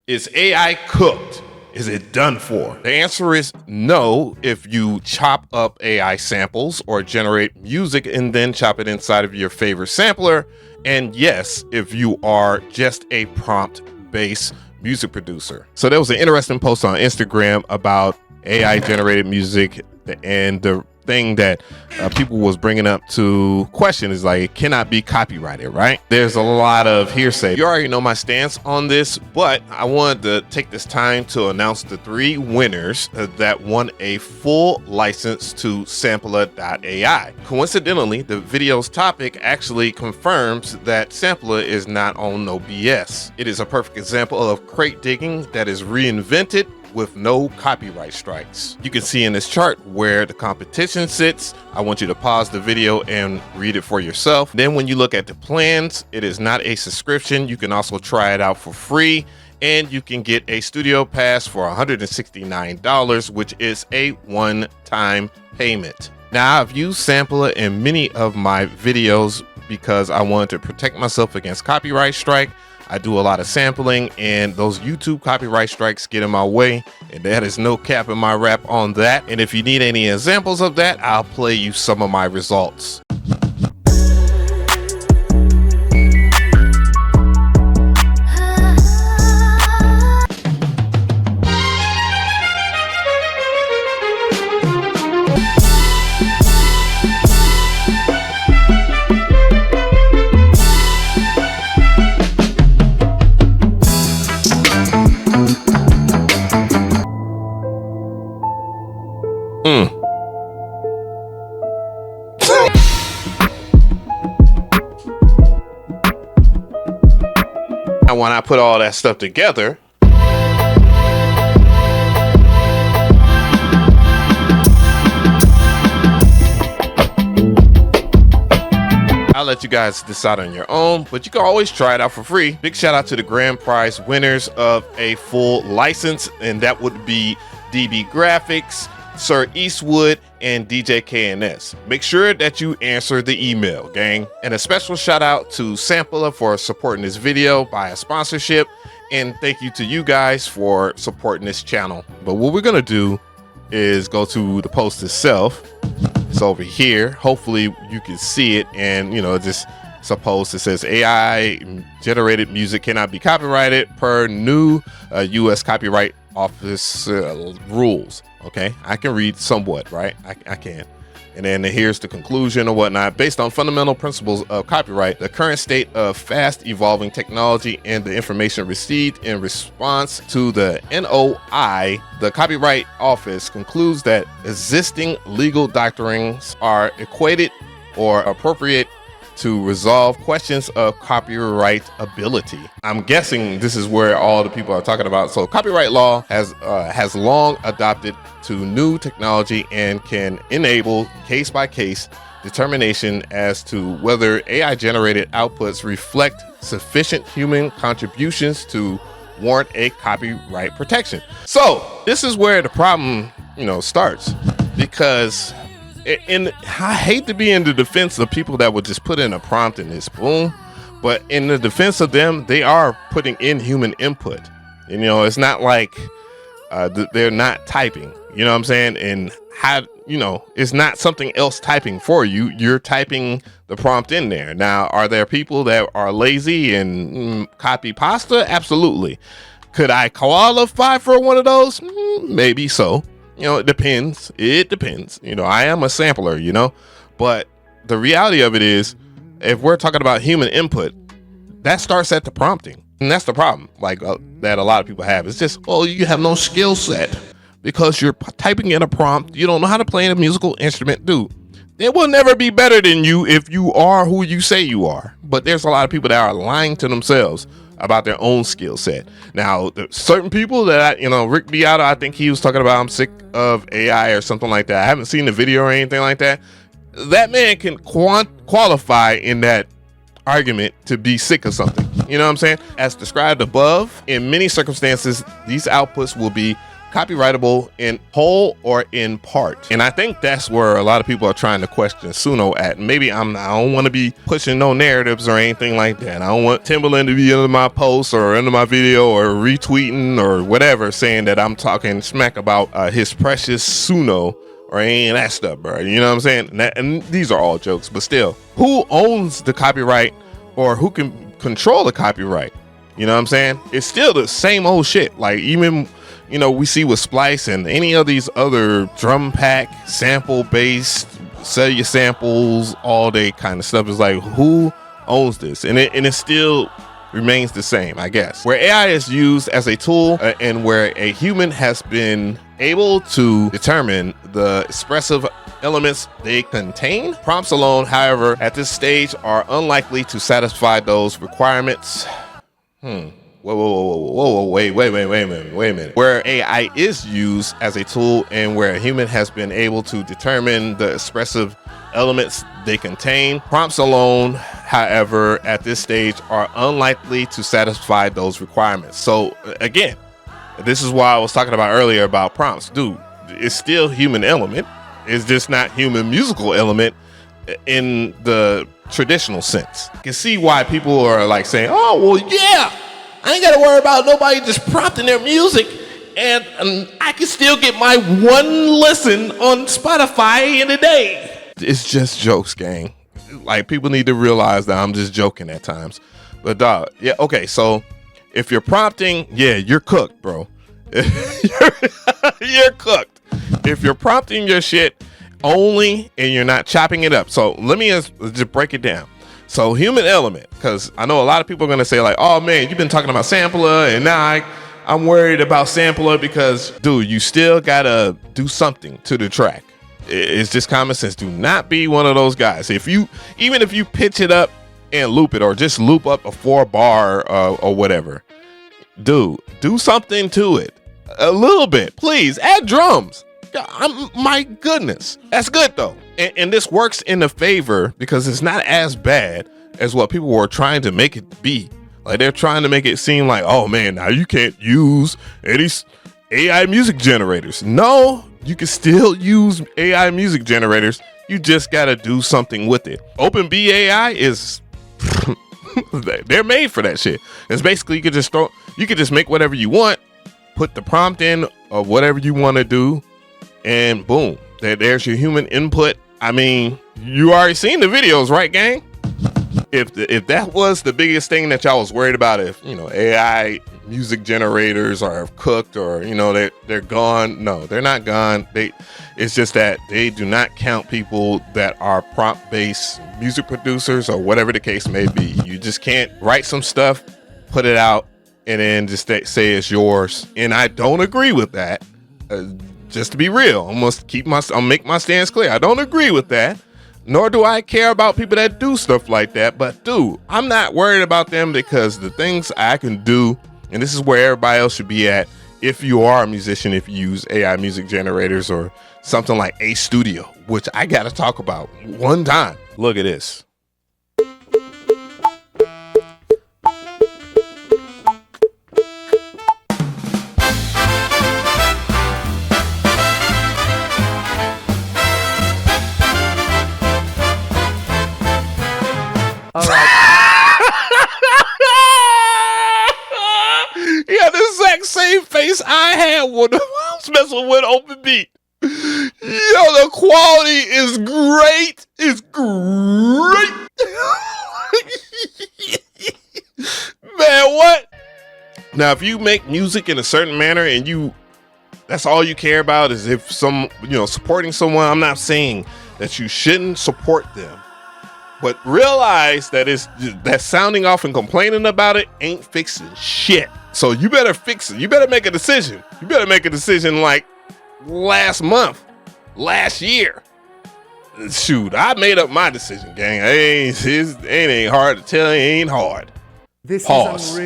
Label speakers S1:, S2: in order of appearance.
S1: Is AI cooked? Is it done for? The answer is no if you chop up AI samples or generate music and then chop it inside of your favorite sampler. And yes, if you are just a prompt-based music producer. So there was an interesting post on Instagram about AI generated music, and the thing that people was bringing up to question is like, it cannot be copyrighted, right? There's a lot of hearsay. You already know my stance on this, but I wanted to take this time to announce the 3 winners that won a full license to SAMPLA.ai. Coincidentally, the video's topic actually confirms that SAMPLA is not on no BS. It is a perfect example of crate digging that is reinvented with no copyright strikes. You can see in this chart where the competition sits. I want you to pause the video and read it for yourself. Then when you look at the plans, it is not a subscription. You can also try it out for free, and you can get a studio pass for $169, which is a one-time payment. Now, I've used SAMPLA in many of my videos because I wanted to protect myself against copyright strike. I do a lot of sampling, and those YouTube copyright strikes get in my way, and that is no cap in my rap on that. And if you need any examples of that, I'll play you some of my results. And when I put all that stuff together, I'll let you guys decide on your own, but you can always try it out for free. Big shout out to the grand prize winners of a full license, and that would be DB Graphics, Sir Eastwood, and DJ KNS. Make sure that you answer the email, gang. And a special shout out to SAMPLA for supporting this video by a sponsorship, and thank you to you guys for supporting this channel. But what we're gonna do is go to the post itself. It's over here. Hopefully you can see it, and you know, just suppose it says AI generated music cannot be copyrighted per new US Copyright Office rules. Okay, I can read somewhat, right? I can. And then here's the conclusion or whatnot. Based on fundamental principles of copyright, the current state of fast evolving technology, and the information received in response to the NOI, the Copyright Office concludes that existing legal doctrines are equated or appropriate to resolve questions of copyright ability. I'm guessing this is where all the people are talking about. So copyright law has long adopted to new technology and can enable case-by-case determination as to whether AI generated outputs reflect sufficient human contributions to warrant a copyright protection. So this is where the problem, starts, because and I hate to be in the defense of people that would just put in a prompt and it's boom, but in the defense of them, they are putting in human input. It's not like they're not typing, you know what I'm saying? And how, it's not something else typing for you. You're typing the prompt in there. Now, are there people that are lazy and copy pasta? Absolutely. Could I qualify for one of those? Maybe so. It depends. It depends. I am a sampler, but the reality of it is, if we're talking about human input, that starts at the prompting. And that's the problem, that a lot of people have. It's just, you have no skill set because you're typing in a prompt. You don't know how to play a musical instrument. Dude, they will never be better than you if you are who you say you are. But there's a lot of people that are lying to themselves about their own skill set. Now, certain people that Rick Beato, I think he was talking about, I'm sick of AI or something like that. I haven't seen the video or anything like that. That man can qualify in that argument to be sick of something. You know what I'm saying? As described above, in many circumstances, these outputs will be copyrightable in whole or in part. And I think that's where a lot of people are trying to question Suno at. Maybe I don't want to be pushing no narratives or anything like that. I don't want Timbaland to be under my post or under my video or retweeting or whatever saying that I'm talking smack about his precious Suno or any of that stuff, bro. You know what I'm saying? And these are all jokes, but still, who owns the copyright or who can control the copyright? You know what I'm saying? It's still the same old shit. Like, even, you know, we see with Splice and any of these other drum pack, sample based, sell your samples all day kind of stuff. Is like, who owns this? And it still remains the same, I guess. Where AI is used as a tool and where a human has been able to determine the expressive elements they contain. Prompts alone, however, at this stage are unlikely to satisfy those requirements. Whoa, wait a minute. Where AI is used as a tool and where a human has been able to determine the expressive elements they contain. Prompts alone, however, at this stage are unlikely to satisfy those requirements. So again, this is why I was talking about earlier about prompts. Dude, it's still human element. It's just not human musical element in the traditional sense. You can see why people are like saying, oh, well, yeah, I ain't gotta worry about nobody just prompting their music and I can still get my one listen on Spotify in a day. It's just jokes, gang. Like, people need to realize that I'm just joking at times. But dog, yeah, okay, so if you're prompting, yeah, you're cooked, bro. You're cooked. If you're prompting your shit only and you're not chopping it up. So let me just break it down. So human element, because I know a lot of people are going to say like, oh man, you've been talking about SAMPLA and now I'm worried about SAMPLA because, dude, you still got to do something to the track. It's just common sense. Do not be one of those guys. Even if you pitch it up and loop it or just loop up a 4-bar or whatever, dude, do something to it. A little bit, please. Add drums. My goodness, that's good though, and this works in the favor because it's not as bad as what people were trying to make it be. Like, they're trying to make it seem like, oh man, now you can't use any AI music generators. No, you can still use AI music generators. You just gotta do something with it. OpenB AI is they're made for that shit. It's basically you could just make whatever you want, put the prompt in of whatever you want to do, and boom, there's your human input. I mean, you already seen the videos, right, gang? If that was the biggest thing that y'all was worried about, if, you know, AI music generators are cooked or, you know, they're gone. No, they're not gone. It's just that they do not count people that are prompt-based music producers or whatever the case may be. You just can't write some stuff, put it out, and then just say it's yours. And I don't agree with that. Just to be real, I'll make my stance clear. I don't agree with that, nor do I care about people that do stuff like that. But dude, I'm not worried about them because the things I can do, and this is where everybody else should be at if you are a musician, if you use AI music generators or something like A Studio, which I gotta talk about one time. Look at this. Yeah, the exact same face I had when I was messing with OpenB. Yo, the quality is great. It's great. Man, what? Now, if you make music in a certain manner and that's all you care about is if supporting someone, I'm not saying that you shouldn't support them. But realize that sounding off and complaining about it ain't fixing shit. So you better fix it. You better make a decision. You better make a decision like last year. Shoot, I made up my decision, gang. It ain't hard to tell. It ain't hard. Pause.